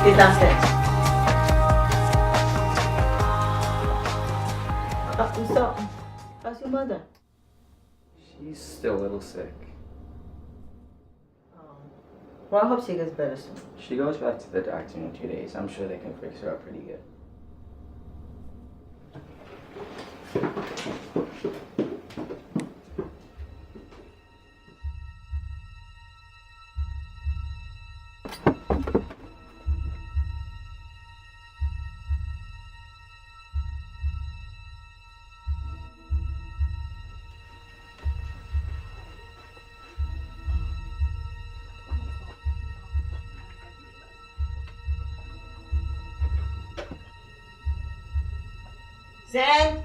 He's downstairs. So, how's your mother? She's still a little sick. Well, I hope she gets better soon. She goes back to the doctor in 2 days. I'm sure they can fix her up pretty good. Zen?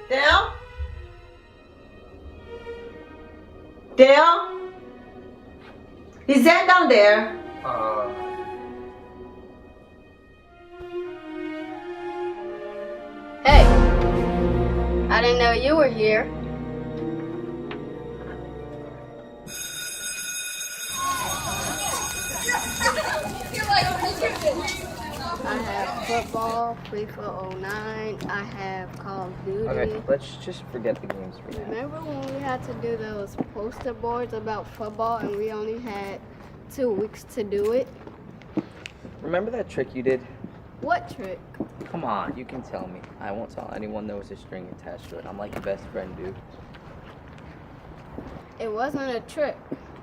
Dale? Dale? Is Zen down there? Hey, I didn't know you were here. I have football, FIFA 09, I have Call of Duty. Okay, let's just forget the games for now. Remember when we had to do those poster boards about football and we only had 2 weeks to do it? Remember that trick you did? What trick? Come on, you can tell me. I won't tell anyone there was a string attached to it. I'm like your best friend, dude. It wasn't a trick.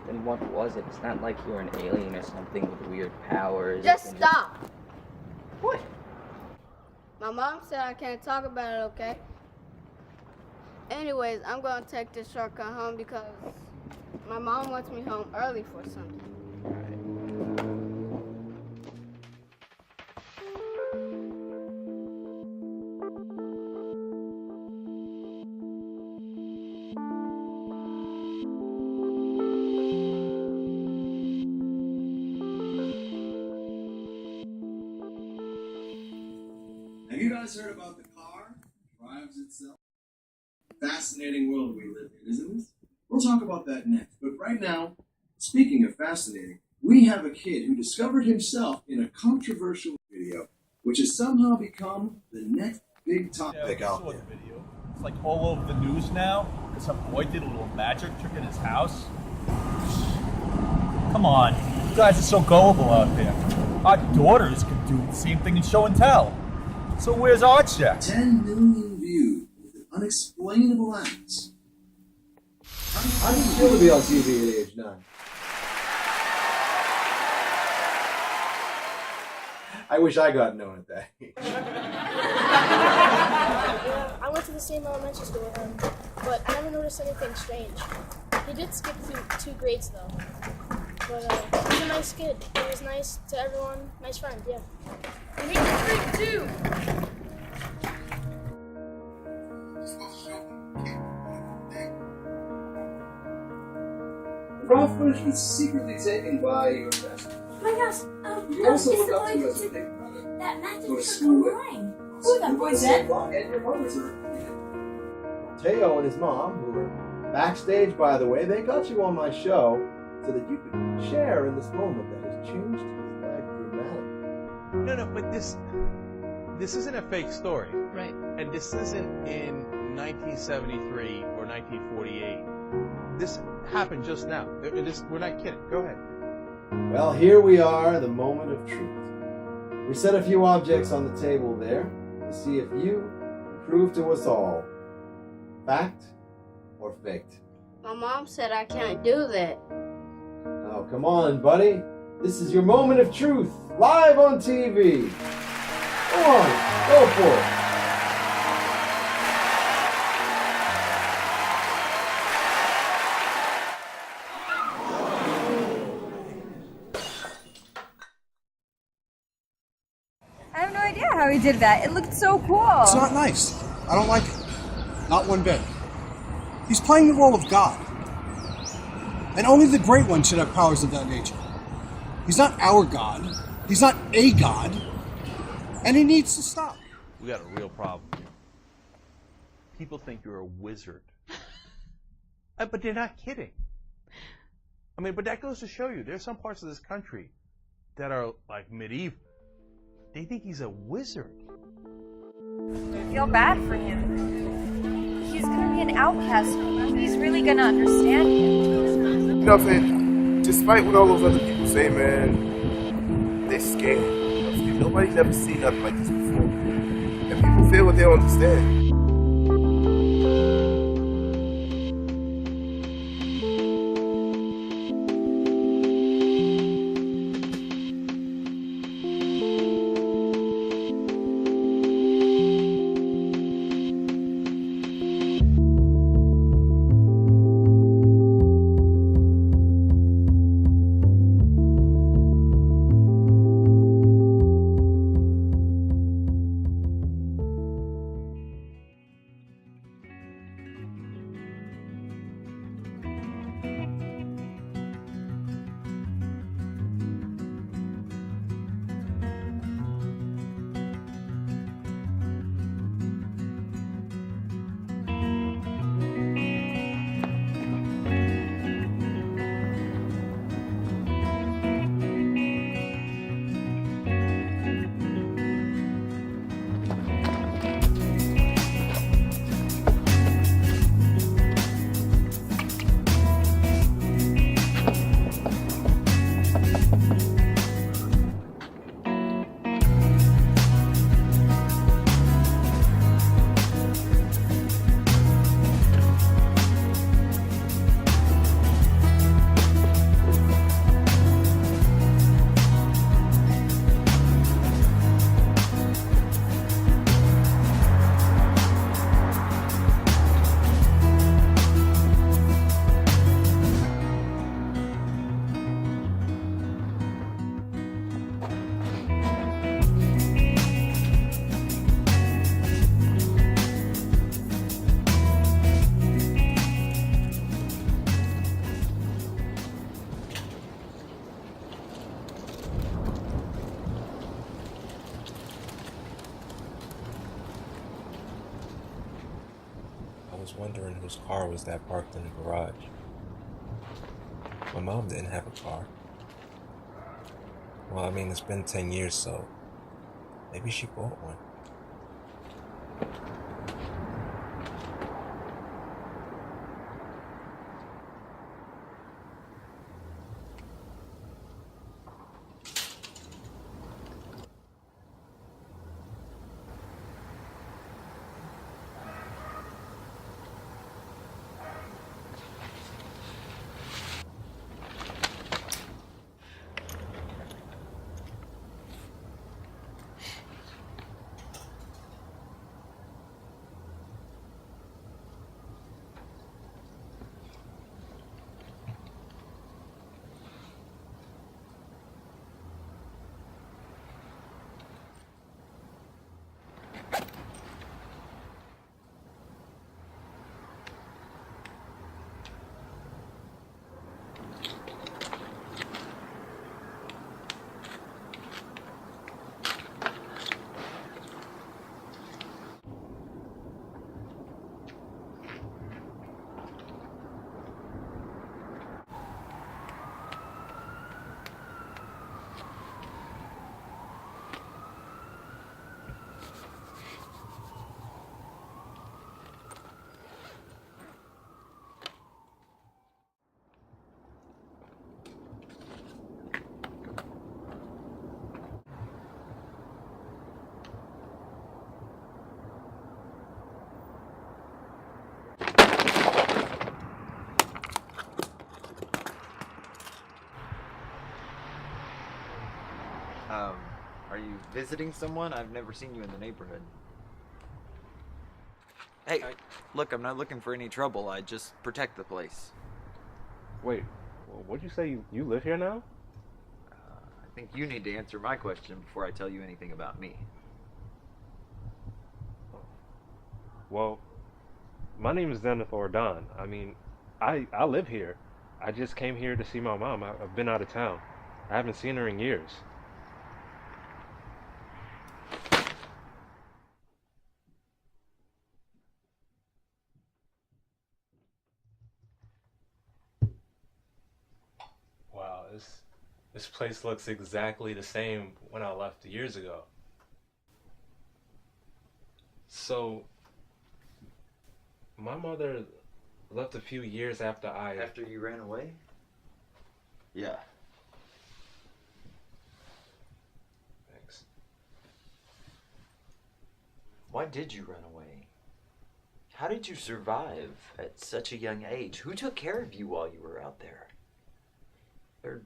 Then what was it? It's not like you're an alien or something with weird powers. Just stop. What? My mom said I can't talk about it, okay? Anyways, I'm gonna take this shortcut home because my mom wants me home early for something. Have you guys heard about the car drives itself? Fascinating world we live in, isn't it? We'll talk about that next. But right now, speaking of fascinating, we have a kid who discovered himself in a controversial video, which has somehow become the next big topic out there. The video. It's like all over the news now because some boy did a little magic trick in his house. Come on, you guys are so gullible out there. Our daughters can do the same thing in show and tell. So where's our check? 10 million views with an unexplainable acts. How did you feel to be on TV at age 9? I wish I got known at that age. I went to the same elementary school with him, but I never noticed anything strange. He did skip through 2 grades though. But he's a nice kid. He was nice to everyone. Nice friend, yeah. And he can drink too! Raw footage was secretly taken by your best. Oh my gosh, You also it's look the up boy to as a who big brother. that magic Go to trick school with. online. Who that boy said? And your brothers are. Teo and his mom, who were backstage, by the way, they got you on my show so that you could share in this moment that has changed his life dramatically. No, but this isn't a fake story. Right. And this isn't in 1973 or 1948. This happened just now. We're not kidding. Go ahead. Well, here we are, the moment of truth. We set a few objects on the table there to see if you can prove to us all, fact or faked. My mom said I can't do that. Oh, come on, buddy. This is your moment of truth, live on TV. Go on, go for it. how he did that. It looked so cool. It's not nice. I don't like it. Not one bit. He's playing the role of God. And only the great one should have powers of that nature. He's not our God. He's not a God. And he needs to stop. We got a real problem here. People think you're a wizard. But they're not kidding. I mean, but that goes to show you, there's some parts of this country that are like medieval. They think he's a wizard. I feel bad for him. He's gonna be an outcast. Nobody's really gonna understand him. You know what I'm saying? Despite what all those other people say, man, they're scared. Nobody's ever seen nothing like this before. And people feel what they don't understand. I was wondering whose car was that parked in the garage. My mom didn't have a car. Well, I mean, it's been 10 years, so maybe she bought one. Are you visiting someone? I've never seen you in the neighborhood. Hey, look, I'm not looking for any trouble. I just protect the place. Wait, what'd you say? You live here now? I think you need to answer my question before I tell you anything about me. Well, my name is Zenith or Don. I mean, I live here. I just came here to see my mom. I've been out of town. I haven't seen her in years. Wow, this place looks exactly the same when I left years ago. So, my mother left a few years after After you ran away? Yeah. Thanks. Why did you run away? How did you survive at such a young age? Who took care of you while you were out there? There are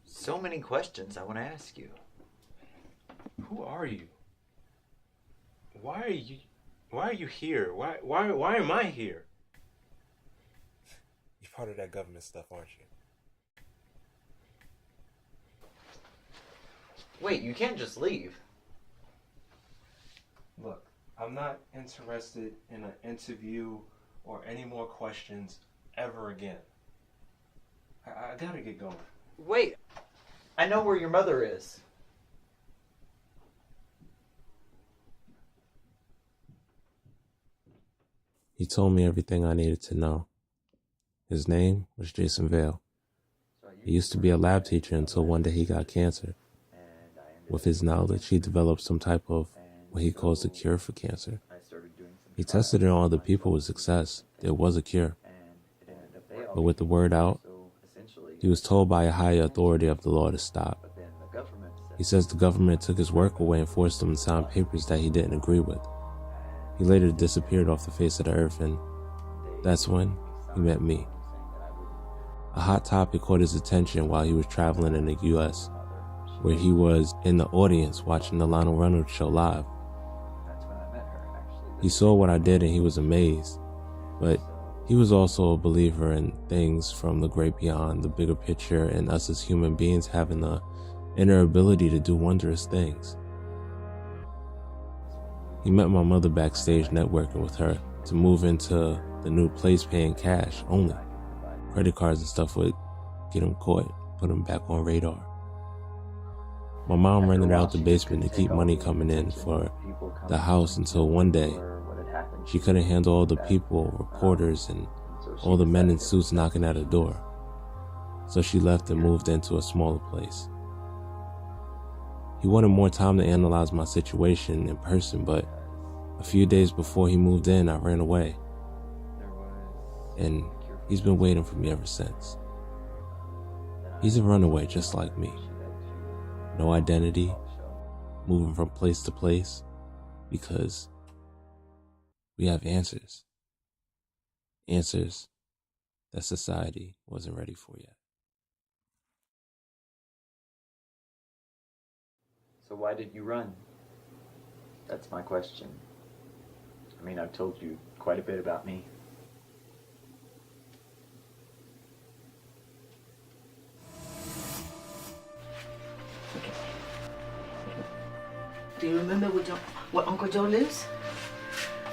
so many questions I want to ask you. Who are you? Why are you here? Why am I here? You're part of that government stuff, aren't you? Wait, you can't just leave. Look, I'm not interested in an interview or any more questions ever again. I gotta get going. Wait, I know where your mother is. He told me everything I needed to know. His name was Jason Vale. He used to be a lab teacher until one day he got cancer. With his knowledge, he developed some type of what he calls a cure for cancer. He tested it on other people with success. There was a cure. But with the word out, he was told by a higher authority of the law to stop. He says the government took his work away and forced him to sign papers that he didn't agree with. He later disappeared off the face of the earth, and that's when he met me. A hot topic caught his attention while he was traveling in the U.S., where he was in the audience watching the Lionel Reynolds show live. He saw what I did and he was amazed, but he was also a believer in things from the great beyond, the bigger picture, and us as human beings having the inner ability to do wondrous things. He met my mother backstage networking with her to move into the new place paying cash only. Credit cards and stuff would get him caught, put him back on radar. My mom rented out the basement to keep money coming in for the house until one day she couldn't handle all the people, reporters, and all the men in suits knocking at her door. So she left and moved into a smaller place. He wanted more time to analyze my situation in person, but a few days before he moved in, I ran away. And he's been waiting for me ever since. He's a runaway just like me. No identity, moving from place to place, because we have answers. Answers that society wasn't ready for yet. So why did you run? That's my question. I mean, I've told you quite a bit about me. Do you remember where Uncle Joe lives?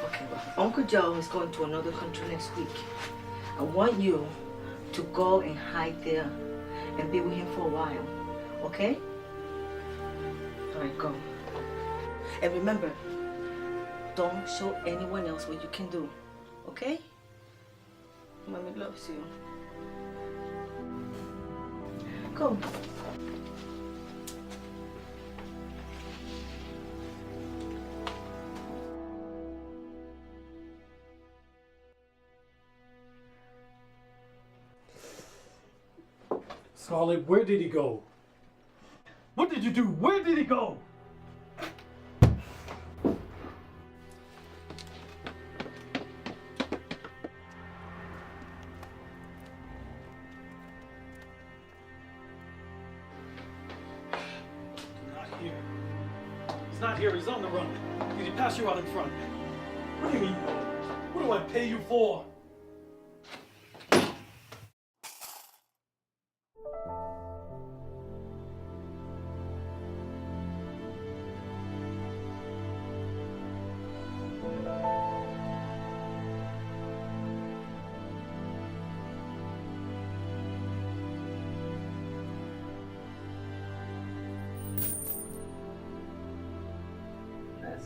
Okay, well, Uncle Joe is going to another country next week. I want you to go and hide there and be with him for a while, okay? All right, go. And remember, don't show anyone else what you can do, okay? Mommy loves you. Go. Scarlett, where did he go? What did you do? Where did he go? Not here. He's not here. He's on the run. Did he pass you out in front? What do you mean, no? What do I pay you for?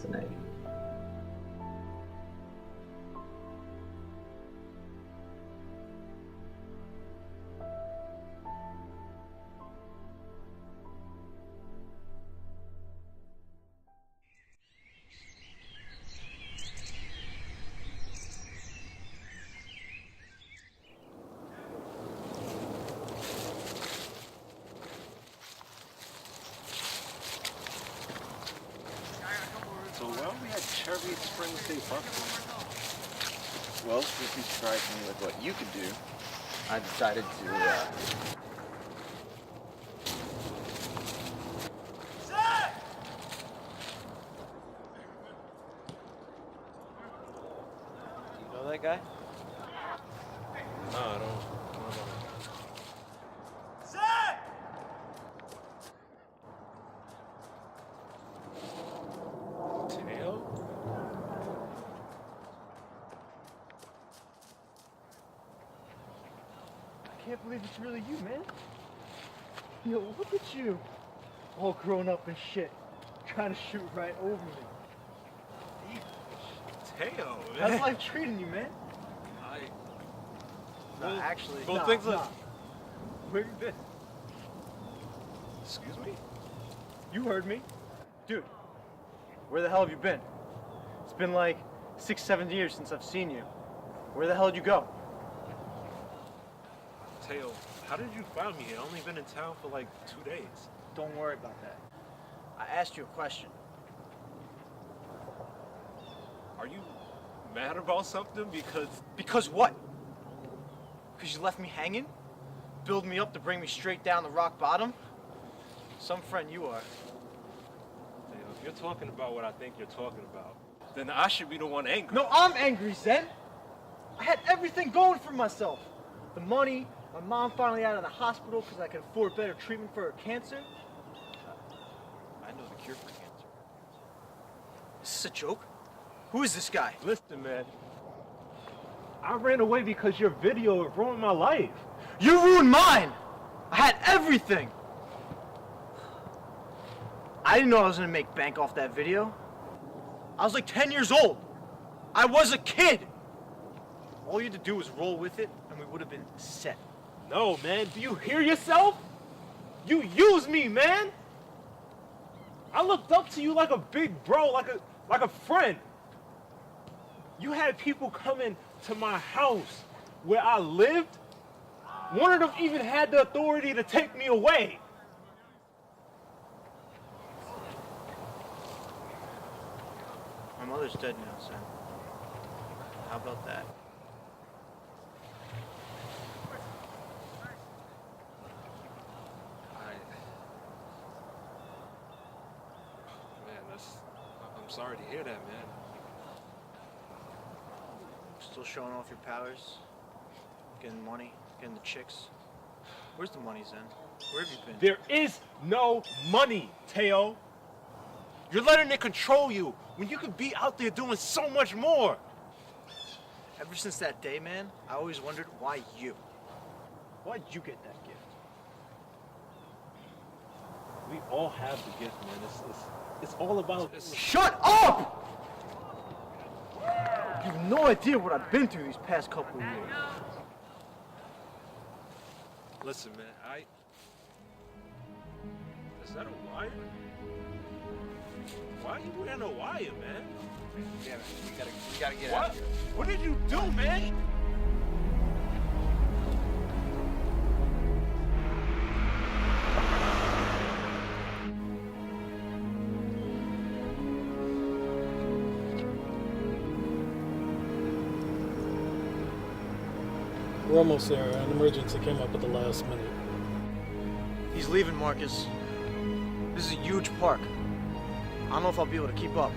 fascinating. So why don't we have Cherry Spring State Park? Well, since you surprised me with what you could do, I decided to, Do you know that guy? No, I don't know. Tail? I can't believe it's really you, man. Yo, look at you. All grown up and shit. Trying to shoot right over me. Tail, man. How's life treating you, man? Well, Actually, well, nah, things nah. like- Where you been? Excuse me? You heard me. Dude, where the hell have you been? It's been like 6-7 years since I've seen you. Where the hell did you go? Tail, how did you find me? I've only been in town for like 2 days. Don't worry about that. I asked you a question. Are you mad about something? Because what? Because you left me hanging? Build me up to bring me straight down the rock bottom? Some friend you are. Tail, if you're talking about what I think you're talking about, then I should be the one angry. No, I'm angry, Zen. I had everything going for myself. The money, my mom finally out of the hospital because I could afford better treatment for her cancer. I know the cure for cancer. Is this a joke? Who is this guy? Listen, man. I ran away because your video ruined my life. You ruined mine! I had everything! I didn't know I was gonna make bank off that video. I was like 10 years old. I was a kid! All you had to do was roll with it, and we would have been set. No, man. Do you hear yourself? You used me, man. I looked up to you like a big bro, like a friend. You had people coming to my house where I lived. One of them even had the authority to take me away. My mother's dead now, son. How about that? Man, I'm sorry to hear that, man. Still showing off your powers? Getting money? Getting the chicks? Where's the money, Zen? Where have you been? There is no money, Teo. You're letting it control you when you could be out there doing so much more. Ever since that day, man, I always wondered why you. Why'd you get that gift? We all have the gift, man. It's all about... Shut up! You have no idea what I've been through these past couple of years. Listen, man, Is that a wire? Why are you wearing a wire, man? Yeah, we gotta get What? out of here. What did you do, man? We're almost there. An emergency came up at the last minute. He's leaving, Marcus. This is a huge park. I don't know if I'll be able to keep up.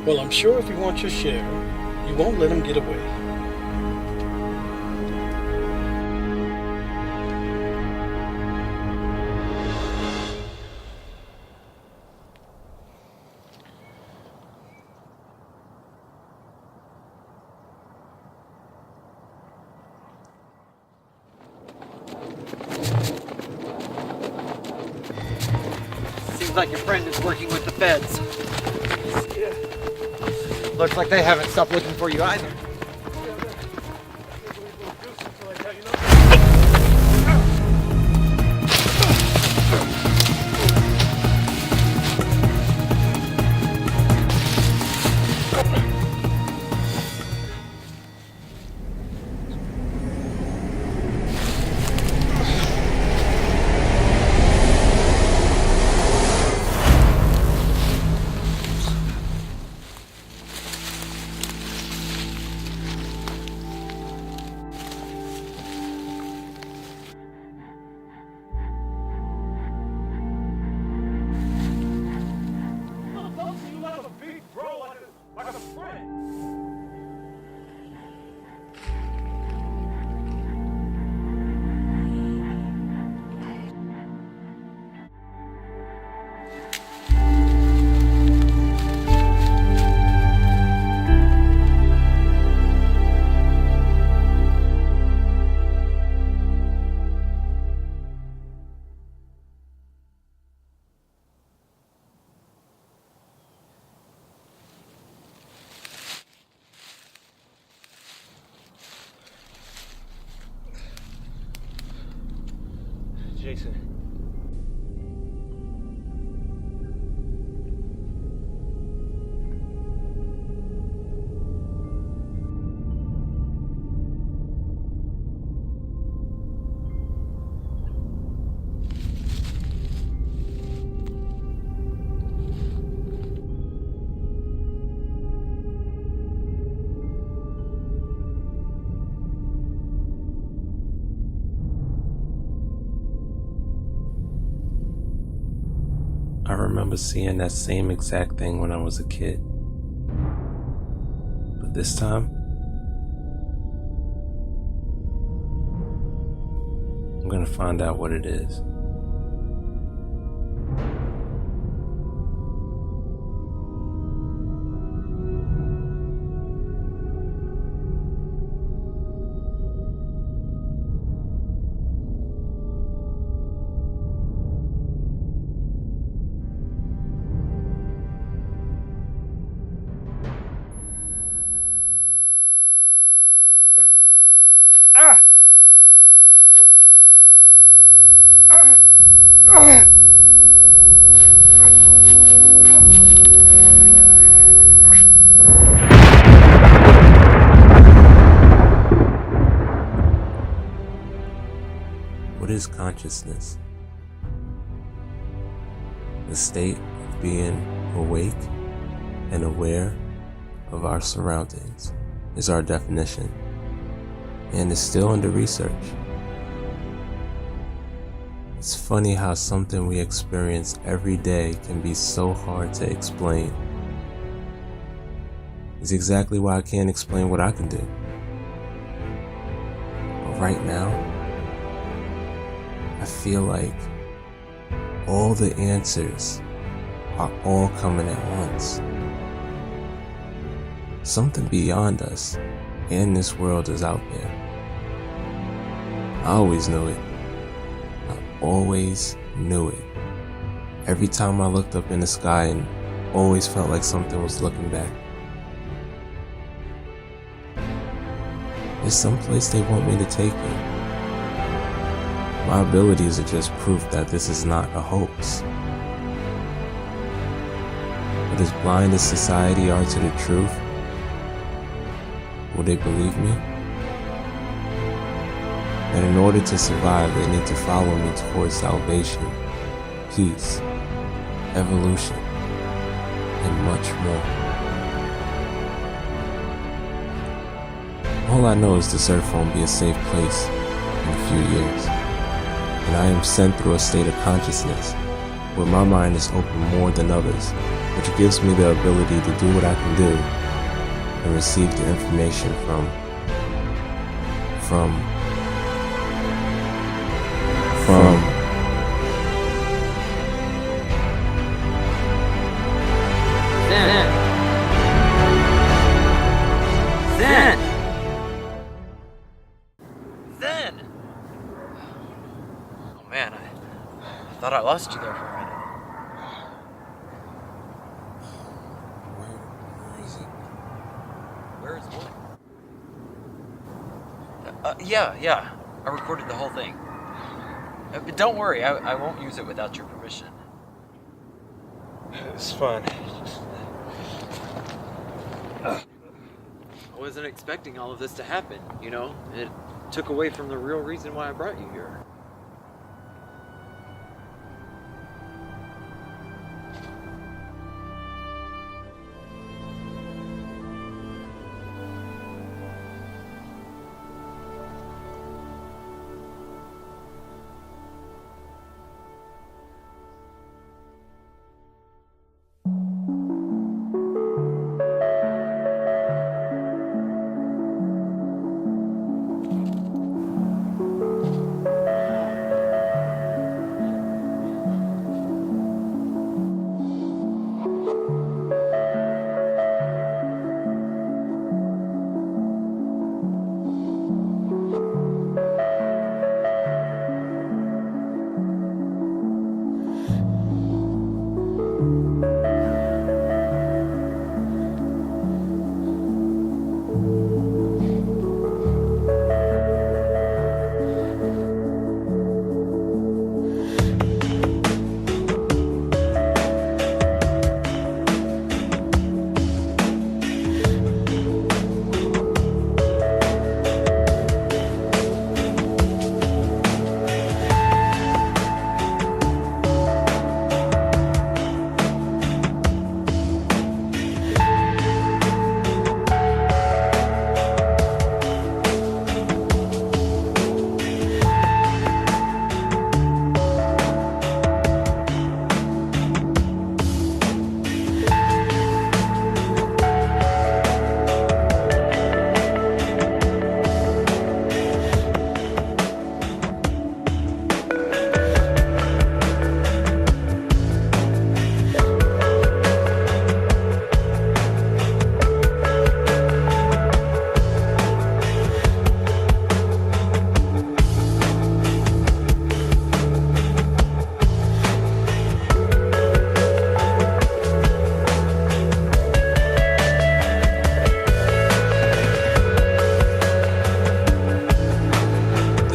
Well, I'm sure if you want your share, you won't let him get away. Seems like your friend is working with the feds. Yeah. Looks like they haven't stopped looking for you either. Jason. I remember seeing that same exact thing when I was a kid. But this time, I'm gonna find out what it is. Ah! Ah! What is consciousness? The state of being awake and aware of our surroundings is our definition, and is still under research. It's funny how something we experience every day can be so hard to explain. It's exactly why I can't explain what I can do. But right now, I feel like all the answers are all coming at once. Something beyond us and this world is out there. I always knew it. I always knew it. Every time I looked up in the sky and always felt like something was looking back. There's some place they want me to take me. My abilities are just proof that this is not a hoax. But as blind as society are to the truth, will they believe me? And in order to survive, they need to follow me towards salvation, peace, evolution, and much more. All I know is this earth won't be a safe place in a few years. And I am sent through a state of consciousness where my mind is open more than others, which gives me the ability to do what I can do and receive the information from Zen! Oh man, I thought I lost you there for a minute. Where is it? Yeah. I recorded the whole thing. But don't worry, I won't use it without your permission. It's fine. I wasn't expecting all of this to happen, you know? It took away from the real reason why I brought you here.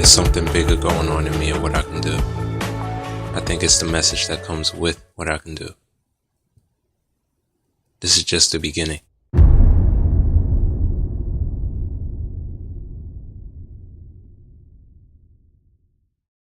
Something bigger going on in me of what I can do. I think it's the message that comes with what I can do. This is just the beginning.